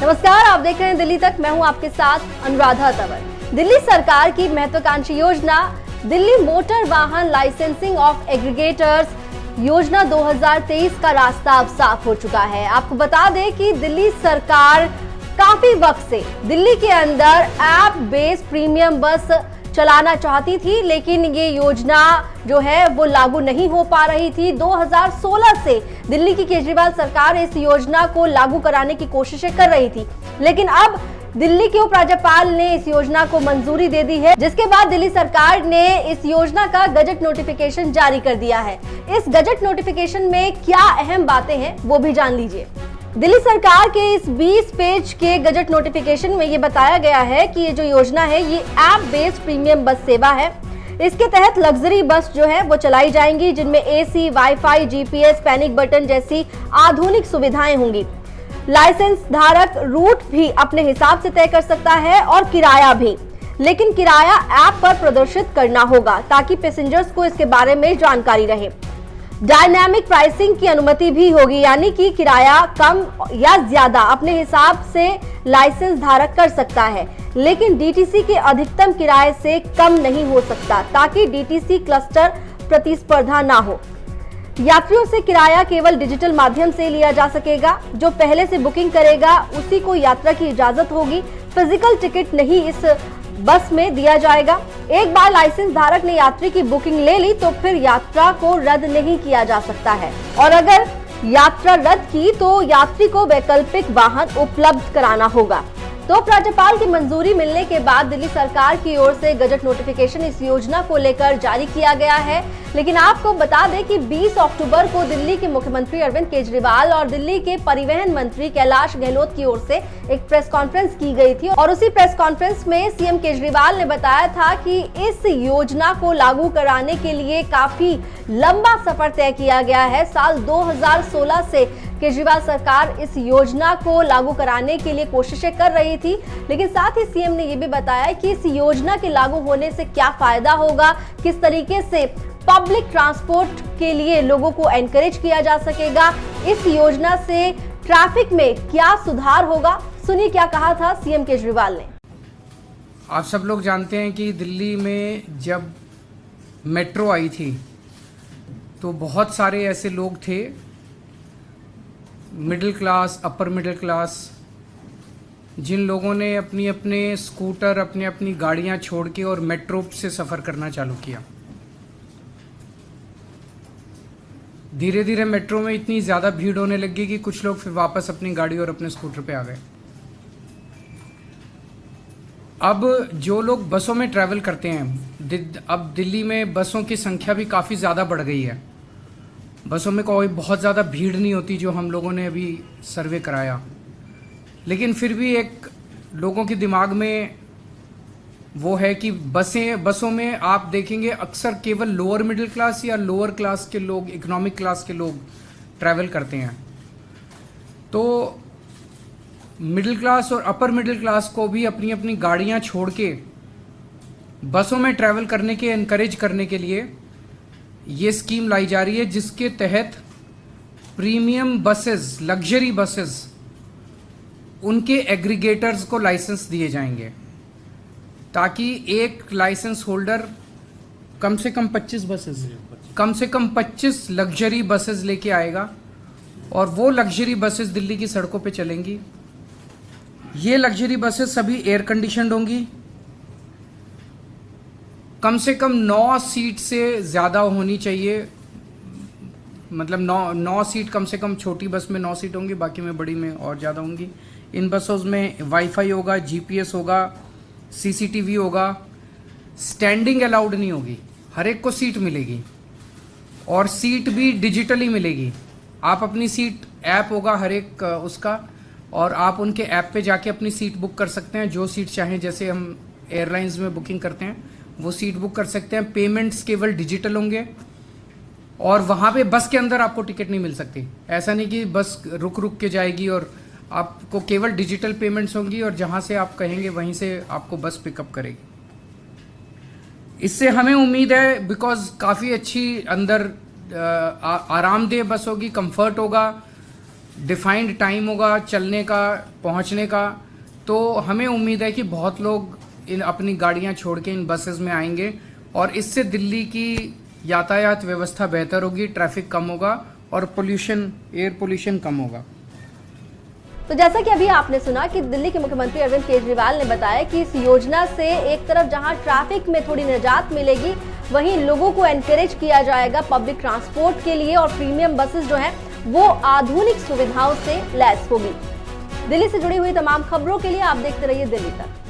नमस्कार, आप देख रहे हैं दिल्ली तक। मैं हूं आपके साथ अनुराधा तंवर। दिल्ली सरकार की महत्वाकांक्षी योजना दिल्ली मोटर वाहन लाइसेंसिंग ऑफ एग्रीगेटर्स योजना 2023 का रास्ता अब साफ हो चुका है। आपको बता दें कि दिल्ली सरकार काफी वक्त से दिल्ली के अंदर ऐप बेस्ड प्रीमियम बस चलाना चाहती थी, लेकिन ये योजना जो है वो लागू नहीं हो पा रही थी। 2016 से दिल्ली की केजरीवाल सरकार इस योजना को लागू कराने की कोशिशें कर रही थी, लेकिन अब दिल्ली के उपराज्यपाल ने इस योजना को मंजूरी दे दी है, जिसके बाद दिल्ली सरकार ने इस योजना का गजट नोटिफिकेशन जारी कर दिया है। इस गजट नोटिफिकेशन में क्या अहम बातें हैं वो भी जान लीजिए। दिल्ली सरकार के इस 20 पेज के गजट नोटिफिकेशन में ये बताया गया है कि ये जो योजना है ये ऐप बेस्ड प्रीमियम बस सेवा है। इसके तहत लग्जरी बस जो है वो चलाई जाएंगी, जिनमें AC, wifi, GPS, panic button जैसी आधुनिक सुविधाएं होंगी। लाइसेंस धारक रूट भी अपने हिसाब से तय कर सकता है और किराया भी, लेकिन किराया ऐप पर प्रदर्शित करना होगा ताकि पैसेंजर्स को इसके बारे में जानकारी रहे। डायनामिक प्राइसिंग की अनुमति भी होगी, यानी कि किराया कम या ज्यादा अपने हिसाब से लाइसेंस धारक कर सकता है, लेकिन डीटीसी के अधिकतम किराए से कम नहीं हो सकता ताकि डीटीसी क्लस्टर प्रतिस्पर्धा ना हो। यात्रियों से किराया केवल डिजिटल माध्यम से लिया जा सकेगा। जो पहले से बुकिंग करेगा उसी को यात्रा की इजाजत होगी। फिजिकल टिकट नहीं इस बस में दिया जाएगा। एक बार लाइसेंस धारक ने यात्री की बुकिंग ले ली तो फिर यात्रा को रद्द नहीं किया जा सकता है, और अगर यात्रा रद्द की तो यात्री को वैकल्पिक वाहन उपलब्ध कराना होगा। तो राज्यपाल की मंजूरी मिलने के बाद दिल्ली सरकार की ओर से गजट नोटिफिकेशन इस योजना को लेकर जारी किया गया है। लेकिन आपको बता दें कि 20 अक्टूबर को दिल्ली के मुख्यमंत्री अरविंद केजरीवाल और दिल्ली के परिवहन मंत्री कैलाश गहलोत की ओर से एक प्रेस कॉन्फ्रेंस की गई थी, और उसी प्रेस कॉन्फ्रेंस में सीएम केजरीवाल ने बताया था कि इस योजना को लागू कराने के लिए काफी लंबा सफर तय किया गया है। साल 2016 से केजरीवाल सरकार इस योजना को लागू कराने के लिए कोशिशें कर रही थी, लेकिन साथ ही सीएम ने यह भी बताया कि इस योजना के लागू होने से क्या फायदा होगा, किस तरीके से पब्लिक ट्रांसपोर्ट के लिए लोगों को एनकरेज किया जा सकेगा, इस योजना से ट्रैफिक में क्या सुधार होगा। सुनिए क्या कहा था सीएम केजरीवाल ने। आप सब लोग जानते हैं कि दिल्ली में जब मेट्रो आई थी तो बहुत सारे ऐसे लोग थे, middle class, upper middle class, जिन लोगों ने अपनी अपने स्कूटर, अपनी अपनी गाड़ियां छोड़ के और मेट्रो से सफ़र करना चालू किया। धीरे धीरे मेट्रो में इतनी ज़्यादा भीड़ होने लगी कि कुछ लोग फिर वापस अपनी गाड़ी और अपने स्कूटर पे आ गए। अब जो लोग बसों में ट्रैवल करते हैं, अब दिल्ली में बसों की संख्या भी काफ़ी ज़्यादा बढ़ गई है। बसों में कोई बहुत ज़्यादा भीड़ नहीं होती जो हम लोगों ने अभी सर्वे कराया, लेकिन फिर भी एक लोगों के दिमाग में वो है कि बसों में आप देखेंगे अक्सर केवल लोअर मिडिल क्लास या लोअर क्लास के लोग, इकोनॉमिक क्लास के लोग ट्रैवल करते हैं। तो मिडिल क्लास और अपर मिडिल क्लास को भी अपनी अपनी गाड़ियां छोड़ के बसों में ट्रैवल करने के एनकरेज करने के लिए ये स्कीम लाई जा रही है, जिसके तहत प्रीमियम बसेस, लग्जरी बसेस, उनके एग्रीगेटर्स को लाइसेंस दिए जाएंगे ताकि एक लाइसेंस होल्डर कम से कम 25 लग्जरी बसेस लेके आएगा, और वो लग्जरी बसेस दिल्ली की सड़कों पे चलेंगी। ये लग्जरी बसेस सभी एयर कंडीशनड होंगी, कम से कम 9 सीट से ज़्यादा होनी चाहिए, मतलब 9 सीट कम से कम। छोटी बस में 9 सीट होंगी, बाकी में बड़ी में और ज़्यादा होंगी। इन बसों में वाईफाई होगा, जीपीएस होगा, सीसीटीवी होगा। स्टैंडिंग अलाउड नहीं होगी, हर एक को सीट मिलेगी, और सीट भी डिजिटली मिलेगी। आप अपनी सीट, ऐप होगा हर एक उसका, और आप उनके ऐप पे जाके अपनी सीट बुक कर सकते हैं, जो सीट चाहें। जैसे हम एयरलाइंस में बुकिंग करते हैं वो सीट बुक कर सकते हैं। पेमेंट्स केवल डिजिटल होंगे, और वहाँ पे बस के अंदर आपको टिकट नहीं मिल सकती। ऐसा नहीं कि बस रुक रुक के जाएगी, और आपको केवल डिजिटल पेमेंट्स होंगी, और जहाँ से आप कहेंगे वहीं से आपको बस पिकअप करेगी। इससे हमें उम्मीद है, बिकॉज काफ़ी अच्छी अंदर आरामदेह बस होगी, कंफर्ट होगा, डिफाइंड टाइम होगा चलने का, पहुंचने का, तो हमें उम्मीद है कि बहुत लोग इन अपनी गाड़ियां छोड़ के इन बसेस में आएंगे और इससे दिल्ली की यातायात व्यवस्था बेहतर होगी, ट्रैफिक कम होगा और पोल्यूशन, एयर पोल्यूशन कम होगा। तो जैसा कि अभी आपने सुना कि दिल्ली के मुख्यमंत्री अरविंद केजरीवाल ने बताया कि इस योजना से एक तरफ जहां ट्रैफिक में थोड़ी निजात मिलेगी, वहीं लोगों को एनकरेज किया जाएगा पब्लिक ट्रांसपोर्ट के लिए और प्रीमियम बसेस जो हैं वो आधुनिक सुविधाओं से लैस होगी। दिल्ली से जुड़ी हुई तमाम खबरों के लिए आप देखते रहिए दिल्ली तक।